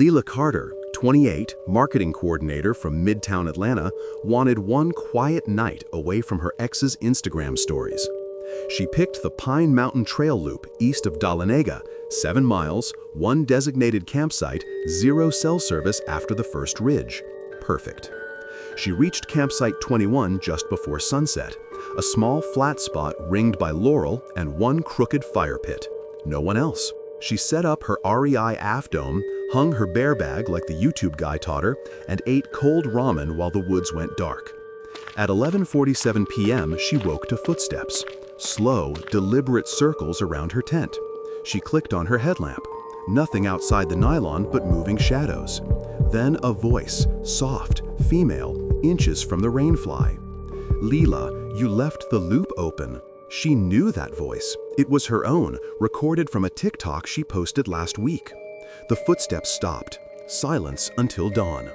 Leela Carter, 28, marketing coordinator from Midtown Atlanta, wanted one quiet night away from her ex's Instagram stories. She picked the Pine Mountain Trail Loop east of Dahlonega, 7 miles, 1 designated campsite, 0 cell service after the first ridge. Perfect. She reached campsite 21 just before sunset, a small flat spot ringed by laurel and 1 crooked fire pit. No one else. She set up her REI aft dome, hung her bear bag like the YouTube guy taught her, and ate cold ramen while the woods went dark. At 11:47 p.m., she woke to footsteps, slow, deliberate circles around her tent. She clicked on her headlamp. Nothing outside the nylon but moving shadows. Then a voice, soft, female, inches from the rainfly. "Leela, you left the loop open." She knew that voice. It was her own, recorded from a TikTok she posted last week. The footsteps stopped. Silence until dawn.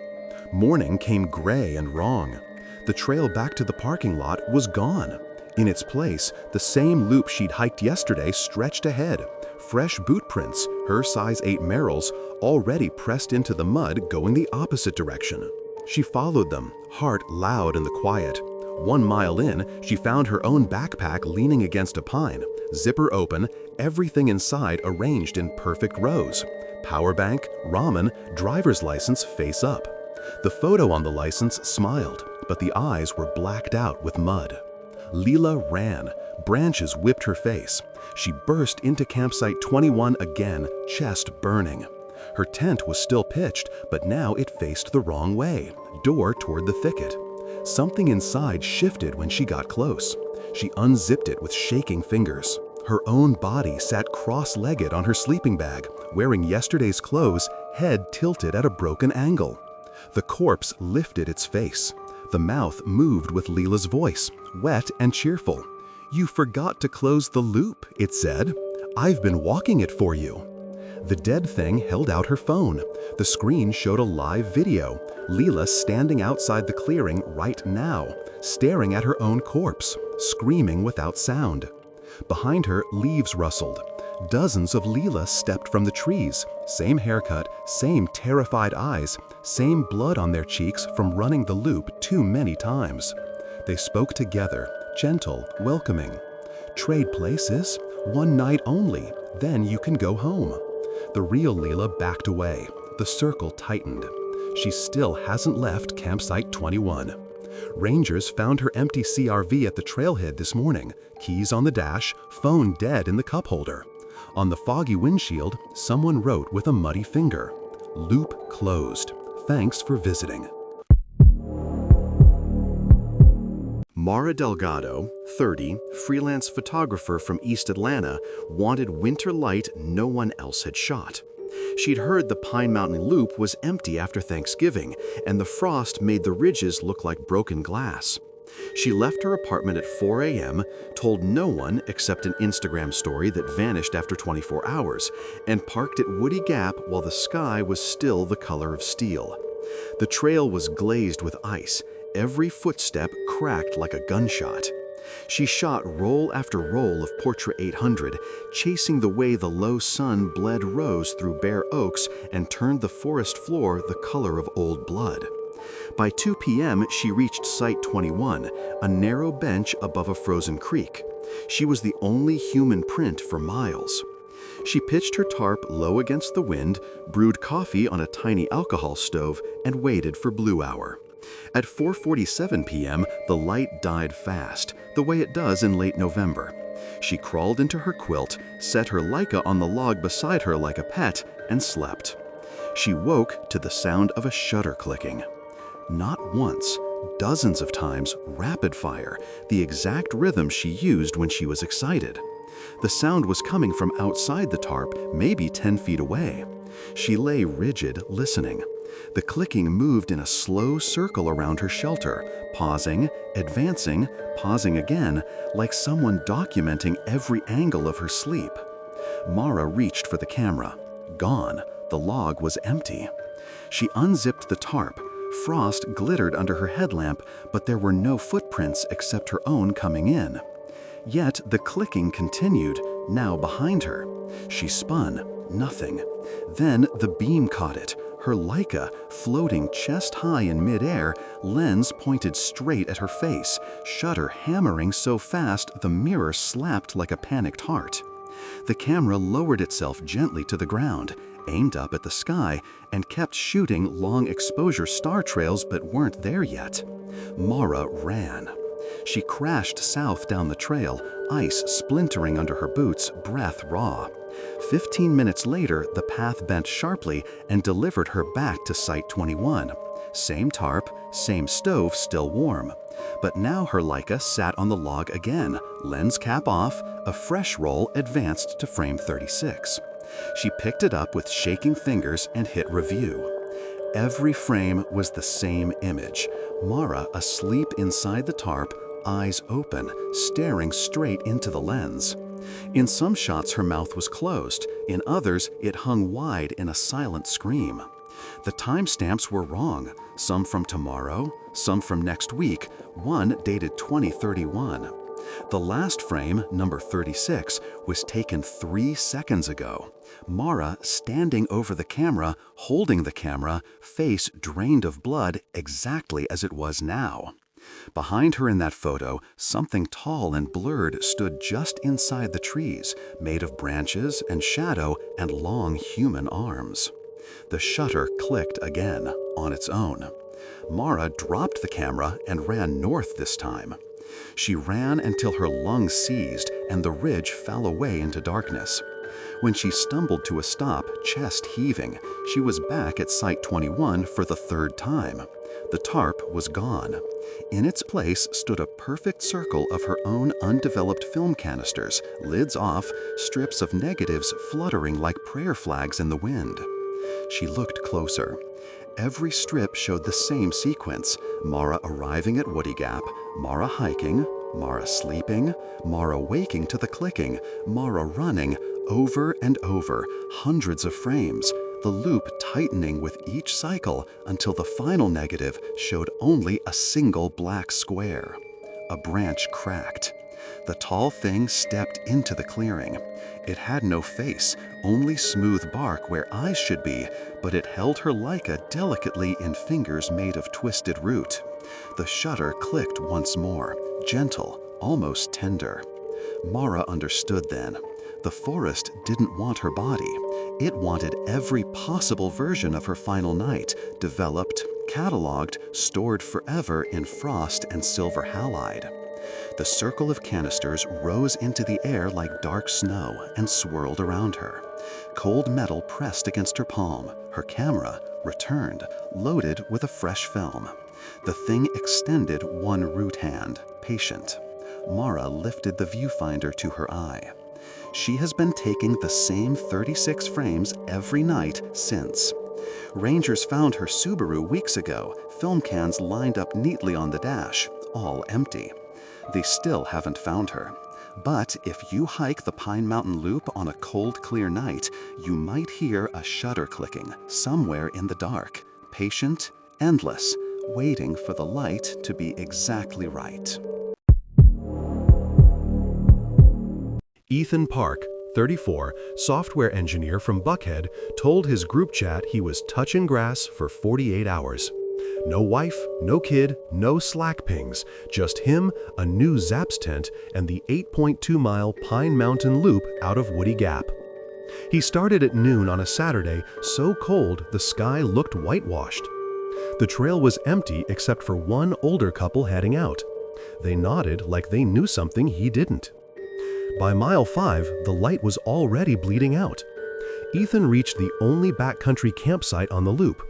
Morning came gray and wrong. The trail back to the parking lot was gone. In its place, the same loop she'd hiked yesterday stretched ahead. Fresh boot prints, her size 8 Merrells, already pressed into the mud going the opposite direction. She followed them, heart loud in the quiet. 1 mile in, she found her own backpack leaning against a pine, zipper open, everything inside arranged in perfect rows. Power bank, ramen, driver's license face up. The photo on the license smiled, but the eyes were blacked out with mud. Leela ran. Branches whipped her face. She burst into campsite 21 again, chest burning. Her tent was still pitched, but now it faced the wrong way, door toward the thicket. Something inside shifted when she got close. She unzipped it with shaking fingers. Her own body sat cross-legged on her sleeping bag, wearing yesterday's clothes, head tilted at a broken angle. The corpse lifted its face. The mouth moved with Leela's voice, wet and cheerful. "You forgot to close the loop," it said. "I've been walking it for you." The dead thing held out her phone. The screen showed a live video. Leela standing outside the clearing right now, staring at her own corpse, screaming without sound. Behind her, leaves rustled. Dozens of Leela stepped from the trees. Same haircut, same terrified eyes, same blood on their cheeks from running the loop too many times. They spoke together, gentle, welcoming. "Trade places, 1 night only, then you can go home." The real Leela backed away. The circle tightened. She still hasn't left campsite 21. Rangers found her empty CRV at the trailhead this morning, keys on the dash, phone dead in the cup holder. On the foggy windshield, someone wrote with a muddy finger, "Loop closed. Thanks for visiting." Mara Delgado, 30, freelance photographer from East Atlanta, wanted winter light no one else had shot. She'd heard the Pine Mountain Loop was empty after Thanksgiving, and the frost made the ridges look like broken glass. She left her apartment at 4 a.m., told no one except an Instagram story that vanished after 24 hours, and parked at Woody Gap while the sky was still the color of steel. The trail was glazed with ice. Every footstep cracked like a gunshot. She shot roll after roll of Portrait 800, chasing the way the low sun bled rose through bare oaks and turned the forest floor the color of old blood. By 2 p.m., she reached Site 21, a narrow bench above a frozen creek. She was the only human print for miles. She pitched her tarp low against the wind, brewed coffee on a tiny alcohol stove, and waited for blue hour. At 4:47 p.m., the light died fast, the way it does in late November. She crawled into her quilt, set her Leica on the log beside her like a pet, and slept. She woke to the sound of a shutter clicking. Not once, dozens of times, rapid fire, the exact rhythm she used when she was excited. The sound was coming from outside the tarp, maybe 10 feet away. She lay rigid, listening. The clicking moved in a slow circle around her shelter, pausing, advancing, pausing again, like someone documenting every angle of her sleep. Mara reached for the camera. Gone. The log was empty. She unzipped the tarp. Frost glittered under her headlamp, but there were no footprints except her own coming in. Yet the clicking continued, now behind her. She spun. Nothing. Then the beam caught it. Her Leica, floating chest-high in midair, lens pointed straight at her face, shutter hammering so fast the mirror slapped like a panicked heart. The camera lowered itself gently to the ground, aimed up at the sky, and kept shooting long exposure star trails but weren't there yet. Mara ran. She crashed south down the trail, ice splintering under her boots, breath raw. 15 minutes later, the path bent sharply and delivered her back to Site 21. Same tarp, same stove still warm. But now her Leica sat on the log again, lens cap off, a fresh roll advanced to frame 36. She picked it up with shaking fingers and hit review. Every frame was the same image. Mara asleep inside the tarp, eyes open, staring straight into the lens. In some shots her mouth was closed, in others it hung wide in a silent scream. The timestamps were wrong, some from tomorrow, some from next week, one dated 2031. The last frame, number 36, was taken 3 seconds ago. Mara standing over the camera, holding the camera, face drained of blood exactly as it was now. Behind her in that photo, something tall and blurred stood just inside the trees, made of branches and shadow and long human arms. The shutter clicked again, on its own. Mara dropped the camera and ran north this time. She ran until her lungs seized and the ridge fell away into darkness. When she stumbled to a stop, chest heaving, she was back at Site 21 for the third time. The tarp was gone. In its place stood a perfect circle of her own undeveloped film canisters, lids off, strips of negatives fluttering like prayer flags in the wind. She looked closer. Every strip showed the same sequence: Mara arriving at Woody Gap, Mara hiking, Mara sleeping, Mara waking to the clicking, Mara running, over and over, hundreds of frames, the loop tightening with each cycle until the final negative showed only a single black square. A branch cracked. The tall thing stepped into the clearing. It had no face, only smooth bark where eyes should be, but it held her Leica delicately in fingers made of twisted root. The shutter clicked once more, gentle, almost tender. Mara understood then. The forest didn't want her body. It wanted every possible version of her final night, developed, cataloged, stored forever in frost and silver halide. The circle of canisters rose into the air like dark snow and swirled around her. Cold metal pressed against her palm. Her camera returned, loaded with a fresh film. The thing extended one root hand, patient. Mara lifted the viewfinder to her eye. She has been taking the same 36 frames every night since. Rangers found her Subaru weeks ago, film cans lined up neatly on the dash, all empty. They still haven't found her. But if you hike the Pine Mountain Loop on a cold, clear night, you might hear a shutter clicking somewhere in the dark, patient, endless, waiting for the light to be exactly right. Ethan Park, 34, software engineer from Buckhead, told his group chat he was touching grass for 48 hours. No wife, no kid, no Slack pings, just him, a new Zaps tent, and the 8.2-mile Pine Mountain Loop out of Woody Gap. He started at noon on a Saturday, so cold the sky looked whitewashed. The trail was empty except for one older couple heading out. They nodded like they knew something he didn't. By mile 5, the light was already bleeding out. Ethan reached the only backcountry campsite on the loop,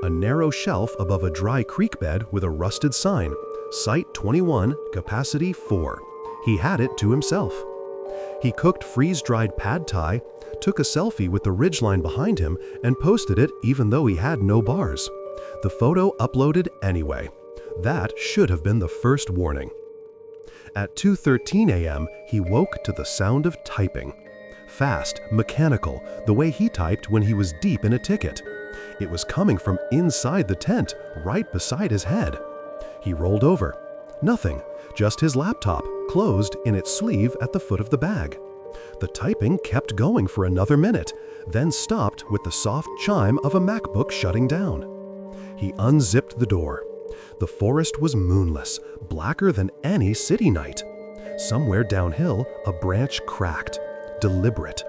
a narrow shelf above a dry creek bed with a rusted sign, Site 21, capacity 4. He had it to himself. He cooked freeze-dried pad thai, took a selfie with the ridgeline behind him, and posted it even though he had no bars. The photo uploaded anyway. That should have been the first warning. At 2:13 a.m., he woke to the sound of typing. Fast, mechanical, the way he typed when he was deep in a ticket. It was coming from inside the tent, right beside his head. He rolled over. Nothing, just his laptop, closed in its sleeve at the foot of the bag. The typing kept going for another minute. then stopped with the soft chime of a MacBook shutting down. He unzipped the door. The forest was moonless, blacker than any city night. Somewhere downhill, a branch cracked. Deliberate.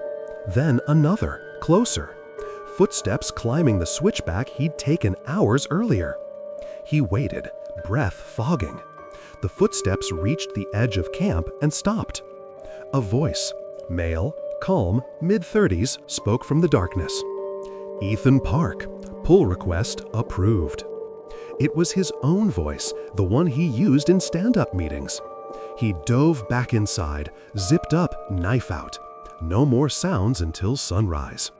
Then another, closer. Footsteps climbing the switchback he'd taken hours earlier. He waited, breath fogging. The footsteps reached the edge of camp and stopped. A voice, male, calm, mid-30s, spoke from the darkness. "Ethan Park, pull request approved." It was his own voice, the one he used in stand-up meetings. He dove back inside, zipped up, knife out. No more sounds until sunrise.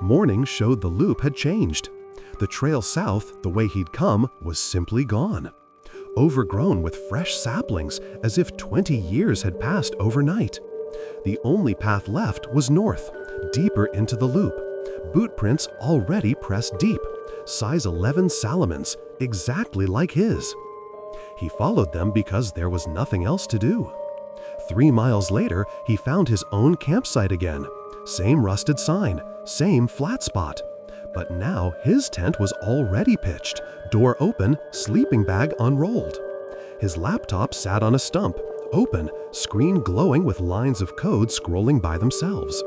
Morning showed the loop had changed. The trail south, the way he'd come, was simply gone. Overgrown with fresh saplings, as if 20 years had passed overnight. The only path left was north, deeper into the loop. Boot prints already pressed deep, size 11 Salomons, exactly like his. He followed them because there was nothing else to do. 3 miles later, he found his own campsite again. Same rusted sign, same flat spot. But now his tent was already pitched, door open, sleeping bag unrolled. His laptop sat on a stump, open, screen glowing with lines of code scrolling by themselves.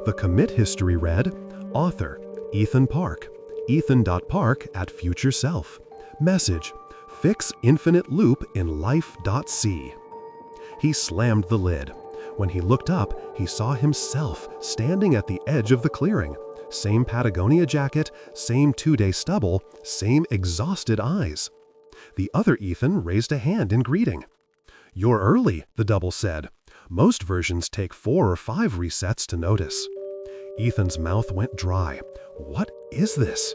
The commit history read, author, Ethan Park, ethan.park@future-self. Message, fix infinite loop in life.c. He slammed the lid. When he looked up, he saw himself standing at the edge of the clearing. Same Patagonia jacket, same 2-day stubble, same exhausted eyes. The other Ethan raised a hand in greeting. "You're early," the double said. "Most versions take 4 or 5 resets to notice." Ethan's mouth went dry. "What is this?"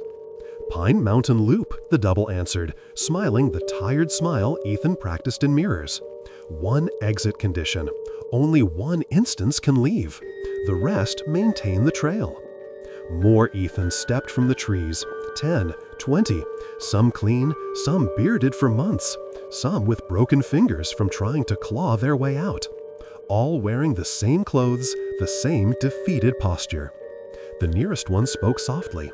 "Pine Mountain Loop," the double answered, smiling the tired smile Ethan practiced in mirrors. "One exit condition. Only one instance can leave. The rest maintain the trail." More Ethans stepped from the trees, 10, 20, some clean, some bearded for months, some with broken fingers from trying to claw their way out. All wearing the same clothes, the same defeated posture. The nearest one spoke softly.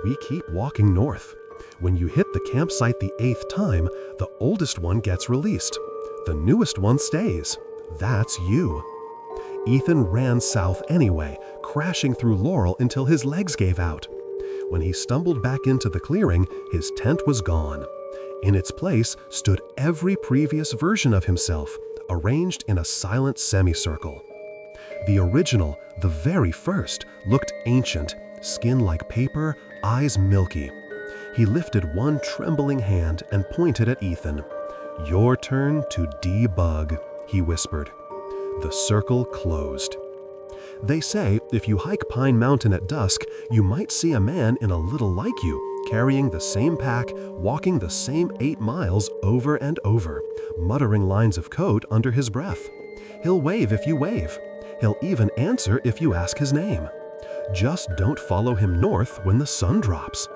"We keep walking north. When you hit the campsite the 8th time, the oldest one gets released. The newest one stays. That's you." Ethan ran south anyway, crashing through laurel until his legs gave out. When he stumbled back into the clearing, his tent was gone. In its place stood every previous version of himself, arranged in a silent semicircle. The original, the very first, looked ancient, skin like paper, eyes milky. He lifted one trembling hand and pointed at Ethan. "Your turn to debug," he whispered. The circle closed. They say if you hike Pine Mountain at dusk, you might see a man in a little like you, carrying the same pack, walking the same 8 miles over and over, muttering lines of code under his breath. He'll wave if you wave. He'll even answer if you ask his name. Just don't follow him north when the sun drops.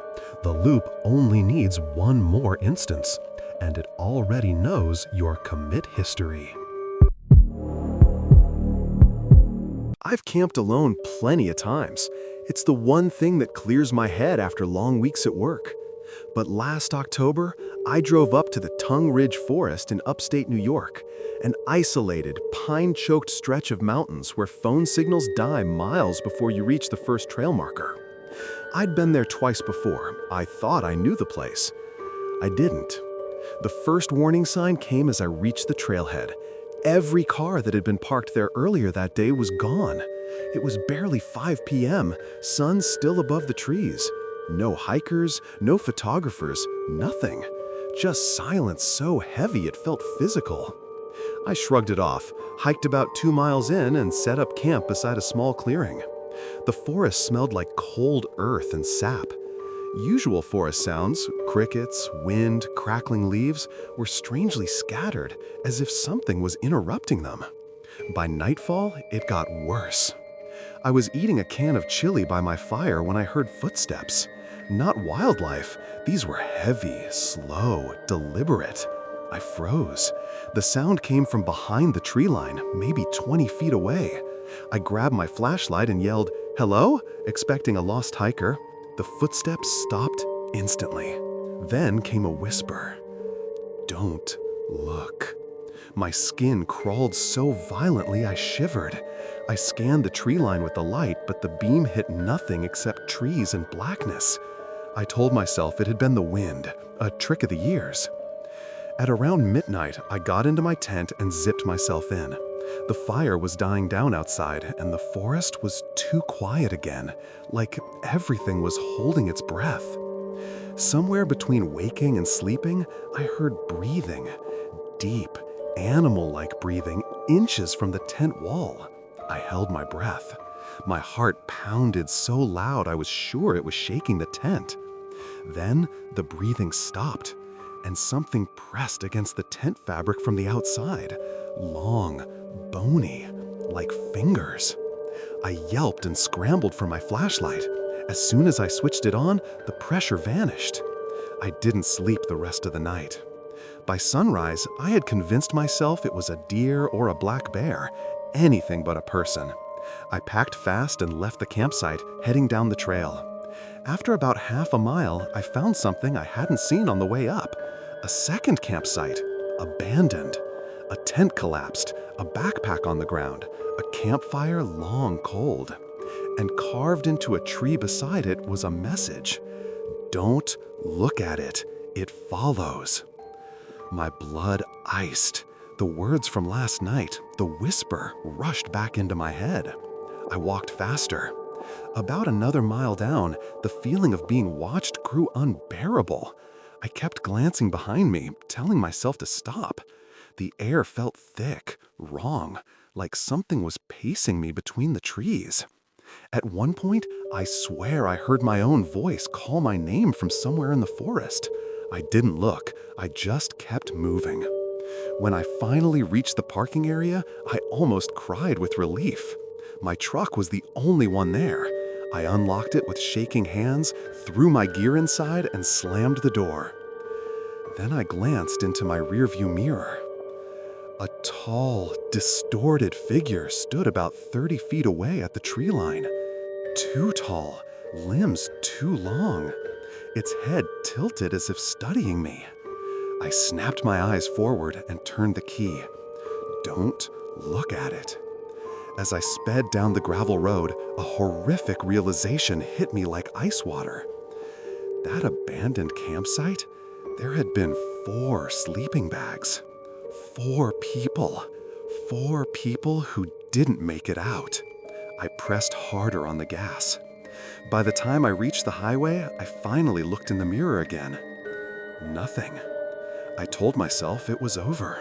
The loop only needs one more instance, and it already knows your commit history. I've camped alone plenty of times. It's the one thing that clears my head after long weeks at work. But last October, I drove up to the Tongue Ridge Forest in upstate New York, an isolated, pine-choked stretch of mountains where phone signals die miles before you reach the first trail marker. I'd been there twice before. I thought I knew the place. I didn't. The first warning sign came as I reached the trailhead. Every car that had been parked there earlier that day was gone. It was barely 5 p.m., sun still above the trees. No hikers, no photographers, nothing. Just silence so heavy it felt physical. I shrugged it off, hiked about 2 miles in, and set up camp beside a small clearing. The forest smelled like cold earth and sap. Usual forest sounds, crickets, wind, crackling leaves, were strangely scattered, as if something was interrupting them. By nightfall, it got worse. I was eating a can of chili by my fire when I heard footsteps. Not wildlife. These were heavy, slow, deliberate. I froze. The sound came from behind the tree line, maybe 20 feet away. I grabbed my flashlight and yelled, "Hello?" Expecting a lost hiker. The footsteps stopped instantly. Then came a whisper. "Don't look." My skin crawled so violently I shivered. I scanned the tree line with the light, but the beam hit nothing except trees and blackness. I told myself it had been the wind, a trick of the years. At around midnight, I got into my tent and zipped myself in. The fire was dying down outside, and the forest was too quiet again, like everything was holding its breath. Somewhere between waking and sleeping, I heard breathing, deep, animal-like breathing, inches from the tent wall. I held my breath. My heart pounded so loud I was sure it was shaking the tent. Then the breathing stopped, and something pressed against the tent fabric from the outside, long, bony, like fingers. I yelped and scrambled for my flashlight. As soon as I switched it on, the pressure vanished. I didn't sleep the rest of the night. By sunrise, I had convinced myself it was a deer or a black bear, anything but a person. I packed fast and left the campsite, heading down the trail. After about half a mile, I found something I hadn't seen on the way up. A second campsite, abandoned. A tent collapsed, a backpack on the ground, a campfire long cold. And carved into a tree beside it was a message. "Don't look at it, it follows." My blood iced. The words from last night, the whisper, rushed back into my head. I walked faster. About another mile down, the feeling of being watched grew unbearable. I kept glancing behind me, telling myself to stop. The air felt thick, wrong, like something was pacing me between the trees. At one point, I swear I heard my own voice call my name from somewhere in the forest. I didn't look, I just kept moving. When I finally reached the parking area, I almost cried with relief. My truck was the only one there. I unlocked it with shaking hands, threw my gear inside, and slammed the door. Then I glanced into my rearview mirror. A tall, distorted figure stood about 30 feet away at the tree line. Too tall, limbs too long. Its head tilted as if studying me. I snapped my eyes forward and turned the key. Don't look at it. As I sped down the gravel road, a horrific realization hit me like ice water. That abandoned campsite? There had been 4 sleeping bags. 4 people. 4 people who didn't make it out. I pressed harder on the gas. By the time I reached the highway, I finally looked in the mirror again. Nothing. I told myself it was over.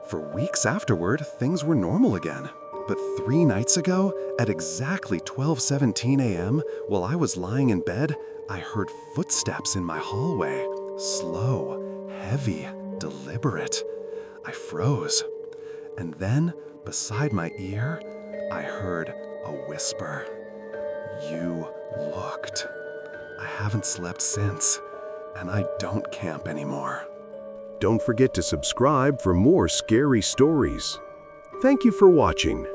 For weeks afterward, things were normal again. But 3 nights ago, at exactly 12:17 a.m., while I was lying in bed, I heard footsteps in my hallway. Slow, heavy, deliberate. I froze. And then, beside my ear, I heard a whisper. "You looked." I haven't slept since, and I don't camp anymore. Don't forget to subscribe for more scary stories. Thank you for watching.